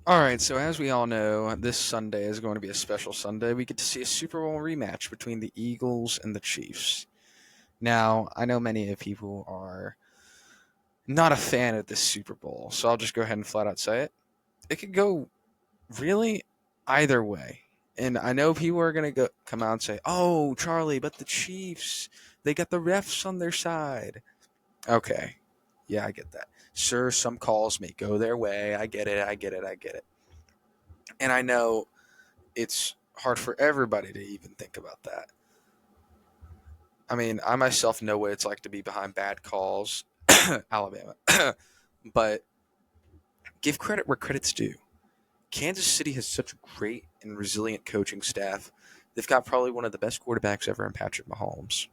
All right, so as we all know, this Sunday is going to be a special Sunday. We get to see a Super Bowl rematch between the Eagles and the Chiefs. Now, I know many of people are not a fan of this Super Bowl, so I'll just go ahead and flat out say it. It could go really either way. And I know people are going to come out and say, "Oh, Charlie, but the Chiefs, they got the refs on their side." Okay. Yeah, I get that. Sure, some calls may go their way. I get it. I get it. I get it. And I know it's hard for everybody to even think about that. I mean, I myself know what it's like to be behind bad calls, Alabama. But give credit where credit's due. Kansas City has such a great and resilient coaching staff. They've got probably one of the best quarterbacks ever in Patrick Mahomes.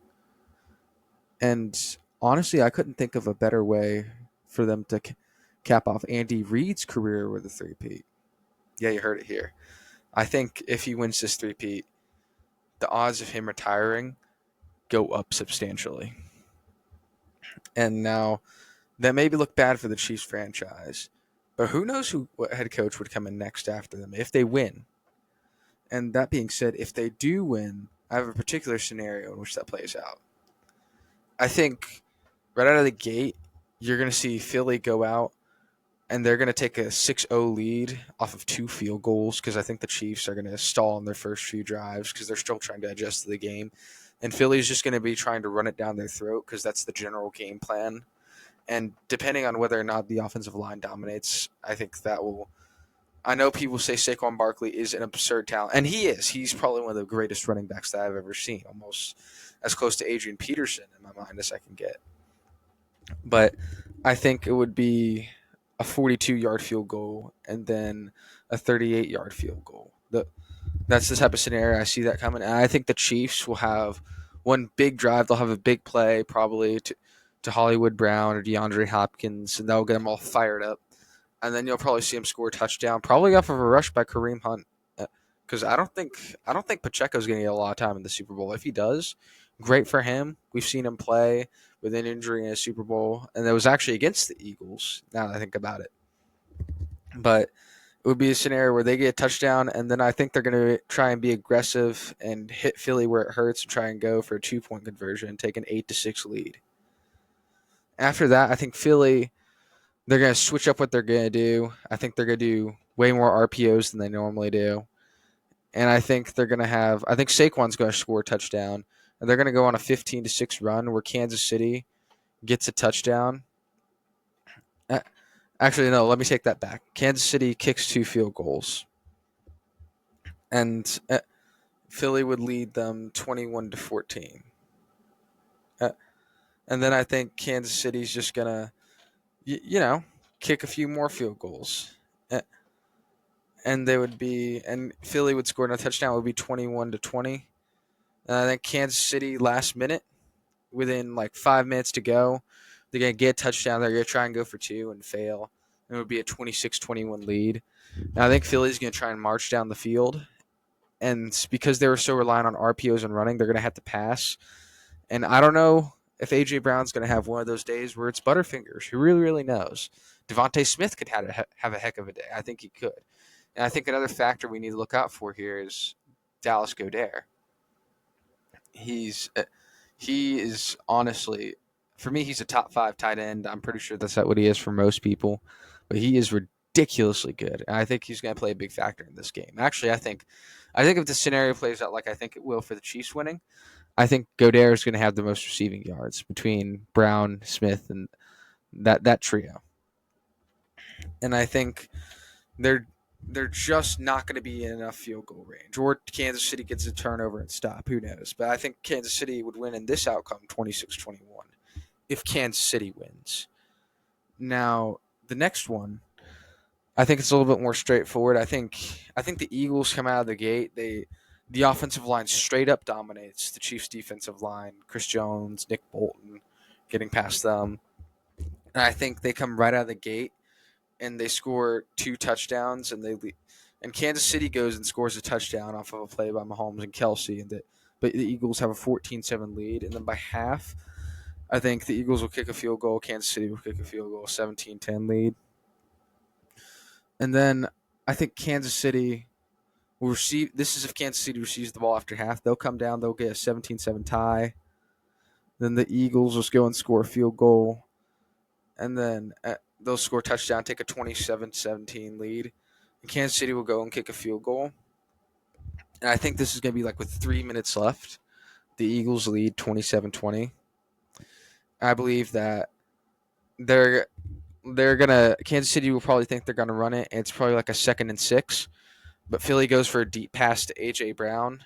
And honestly, I couldn't think of a better way for them to cap off Andy Reid's career with a three-peat. Yeah, you heard it here. I think if he wins this three-peat, the odds of him retiring go up substantially. And now that maybe look bad for the Chiefs franchise, but who knows what head coach would come in next after them if they win. And that being said, if they do win, I have a particular scenario in which that plays out. I think right out of the gate, you're going to see Philly go out and they're going to take a 6-0 lead off of 2 field goals because I think the Chiefs are going to stall on their first few drives because they're still trying to adjust to the game. And Philly's just going to be trying to run it down their throat because that's the general game plan. And depending on whether or not the offensive line dominates, I think that will. I know people say Saquon Barkley is an absurd talent, and he is. He's probably one of the greatest running backs that I've ever seen, almost as close to Adrian Peterson in my mind as I can get. But I think it would be a 42-yard field goal and then a 38-yard field goal. That's the type of scenario I see that coming. And I think the Chiefs will have one big drive. They'll have a big play probably to Hollywood Brown or DeAndre Hopkins, and that'll get them all fired up. And then you'll probably see him score a touchdown, probably off of a rush by Kareem Hunt. Because I don't think Pacheco's going to get a lot of time in the Super Bowl. If he does, great for him. We've seen him play with an injury in a Super Bowl, and it was actually against the Eagles. Now that I think about it, but it would be a scenario where they get a touchdown, and then I think they're going to try and be aggressive and hit Philly where it hurts and try and go for a 2-point conversion and take an 8-6 lead. After that, I think Philly, they're going to switch up what they're going to do. I think they're going to do way more RPOs than they normally do. And I think they're going to have, I think Saquon's going to score a touchdown, and they're going to go on a 15-6 run where Kansas City gets a touchdown. Actually, no, let me take that back. Kansas City kicks 2 field goals, and Philly would lead them 21-14. Uh, and then I think Kansas City's just gonna, kick a few more field goals, and they would be, and Philly would score a touchdown. It would be 21-20. And I think Kansas City last minute, within like 5 minutes to go, they're gonna get a touchdown. They're gonna try and go for two and fail. And it would be a 26-21 lead. And I think Philly's gonna try and march down the field. And because they were so reliant on RPOs and running, they're going to have to pass. And I don't know if A.J. Brown's going to have one of those days where it's Butterfingers. Who really, really knows? Devontae Smith could have a heck of a day. I think he could. And I think another factor we need to look out for here is Dallas Goedert. He is honestly, for me, he's a top 5 tight end. I'm pretty sure that's not what he is for most people. But he is ridiculously good. And I think he's going to play a big factor in this game. Actually, I think if the scenario plays out like I think it will for the Chiefs winning, I think Goddard is going to have the most receiving yards between Brown, Smith, and that trio. And I think they're just not going to be in enough field goal range. Or Kansas City gets a turnover and stop. Who knows? But I think Kansas City would win in this outcome 26-21 if Kansas City wins. Now, the next one, I think it's a little bit more straightforward. I think the Eagles come out of the gate. The offensive line straight up dominates the Chiefs' defensive line. Chris Jones, Nick Bolton, getting past them, and I think they come right out of the gate and they score 2 touchdowns, and Kansas City goes and scores a touchdown off of a play by Mahomes and Kelsey, but the Eagles have a 14-7 lead, and then by half, I think the Eagles will kick a field goal. Kansas City will kick a field goal, 17-10 lead. And then I think Kansas City will receive. This is if Kansas City receives the ball after half. They'll come down. They'll get a 17-7 tie. Then the Eagles will go and score a field goal. And then they'll score a touchdown, take a 27-17 lead. And Kansas City will go and kick a field goal. And I think this is going to be like with 3 minutes left. The Eagles lead 27-20. I believe that they're gonna Kansas City will probably think they're gonna run it. And it's probably like a 2nd and 6, but Philly goes for a deep pass to AJ Brown,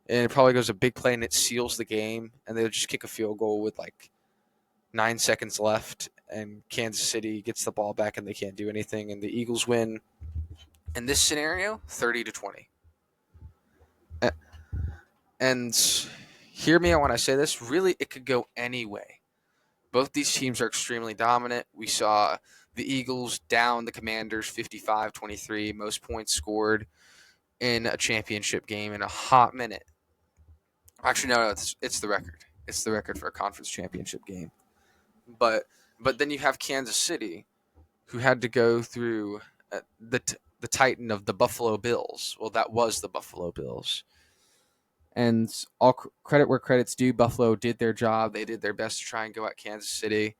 and it probably goes a big play and it seals the game. And they'll just kick a field goal with like 9 seconds left, and Kansas City gets the ball back and they can't do anything, and the Eagles win. In this scenario, 30-20. And hear me out when I say this. Really, it could go any way. Both these teams are extremely dominant. We saw the Eagles down the Commanders 55-23, most points scored in a championship game in a hot minute. Actually, no, it's the record. It's the record for a conference championship game. But then you have Kansas City, who had to go through the Titan of the Buffalo Bills. Well, that was the Buffalo Bills. And all credit where credit's due, Buffalo did their job. They did their best to try and go at Kansas City.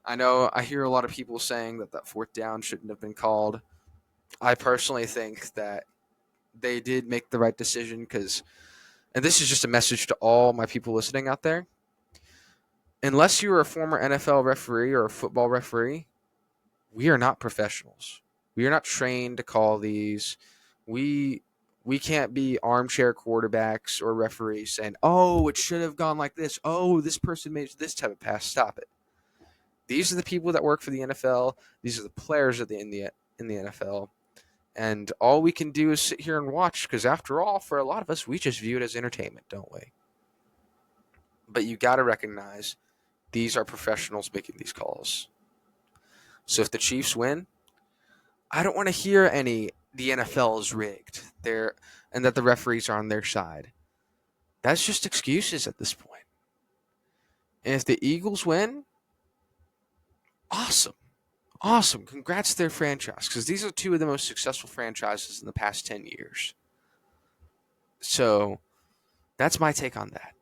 I know I hear a lot of people saying that 4th down shouldn't have been called. I personally think that they did make the right decision because, and this is just a message to all my people listening out there, unless you are a former NFL referee or a football referee, we are not professionals. We are not trained to call these. We can't be armchair quarterbacks or referees saying, "Oh, it should have gone like this. Oh, this person made this type of pass. Stop it." These are the people that work for the NFL. These are the players in the NFL. And all we can do is sit here and watch because, after all, for a lot of us, we just view it as entertainment, don't we? But you got to recognize these are professionals making these calls. So if the Chiefs win, I don't want to hear the NFL is rigged and that the referees are on their side. That's just excuses at this point. And if the Eagles win, awesome. Awesome. Congrats to their franchise, because these are 2 of the most successful franchises in the past 10 years. So that's my take on that.